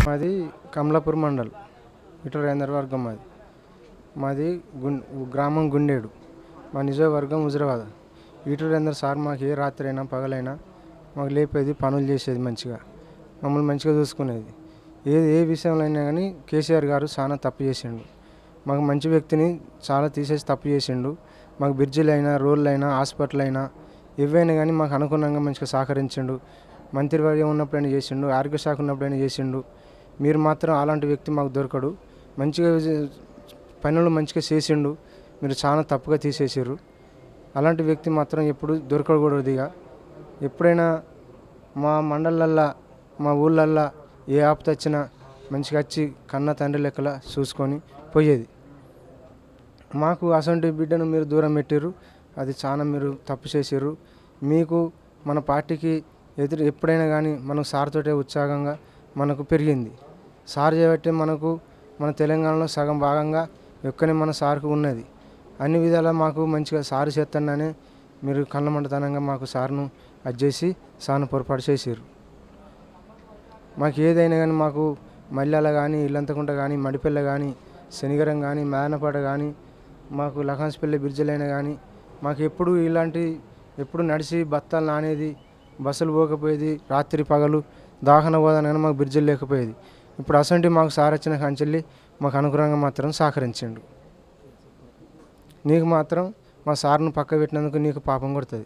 మాది కమలాపూర్ మండల్ ఇటు వర్గం మాది. మాది గ్రామం గుండేడు. మా నిజవర్గం హుజురాబాద్. ఈటూరేందర్ సార్ మాకు ఏ రాత్రి అయినా పగలైనా మాకు లేపేది, పనులు చేసేది, మంచిగా మమ్మల్ని మంచిగా చూసుకునేది. ఏ విషయంలో అయినా కానీ కేసీఆర్ గారు చాలా తప్పు చేసిండు. మాకు మంచి వ్యక్తిని చాలా తీసేసి తప్పు చేసిండు. మాకు బ్రిడ్జిలైనా, రోడ్లైనా, హాస్పిటల్ అయినా ఏవైనా కానీ మాకు అనుగుణంగా మంచిగా సహకరించిండు. మంత్రివర్గం ఉన్నప్పుడైనా చేసిండు, ఆరోగ్య శాఖ ఉన్నప్పుడైనా చేసిండు. మీరు మాత్రం అలాంటి వ్యక్తి మాకు దొరకడు. మంచిగా పనులు మంచిగా చేసిండు. మీరు చాలా తప్పుగా తీసేసారు. అలాంటి వ్యక్తి మాత్రం ఎప్పుడు దొరకకూడదు. ఇక ఎప్పుడైనా మా మండలల్లో, మా ఊళ్ళల్లో ఏ ఆపద వచ్చినా మంచిగా వచ్చి కన్న తండ్రి లెక్కల చూసుకొని పోయేది. మాకు అసంటి బిడ్డను మీరు దూరం పెట్టారు. అది చాలా మీరు తప్పు చేసారు. మీకు మన పార్టీకి ఎప్పుడైనా కానీ మనకు సార్తోటే ఉత్సాహంగా మనకు పెరిగింది. సార్ చేయబట్టే మనకు మన తెలంగాణలో సగం భాగంగా ఎక్కనే మన సార్కు ఉన్నది. అన్ని విధాలా మాకు మంచిగా సారు చేస్తానని మీరు కళ్ళమంటతనంగా మాకు సార్ను అది చేసి సార్ను పొరపాటు చేసారు. మాకు ఏదైనా కానీ మాకు మల్యాల కానీ, ఇల్లంతకుంట కానీ, మడిపల్లె కానీ, శనిగరం కానీ, మేనపాట కానీ, మాకు లఖన్స్పల్లి బ్రిడ్జిలైనా కానీ మాకు ఎప్పుడు నడిచి బత్తాలు నానేది, బస్సులు పోకపోయేది, రాత్రి పగలు దాహన పోదానని మాకు బ్రిడ్జిలు లేకపోయేది. ఇప్పుడు అసంటి మాకు సార్ వచ్చిన కంచెల్లి మాకు అనుగుణంగా మాత్రం సహకరించిండు. నీకు మాత్రం మా సార్ను పక్క పెట్టినందుకు నీకు పాపం కొడుతుంది.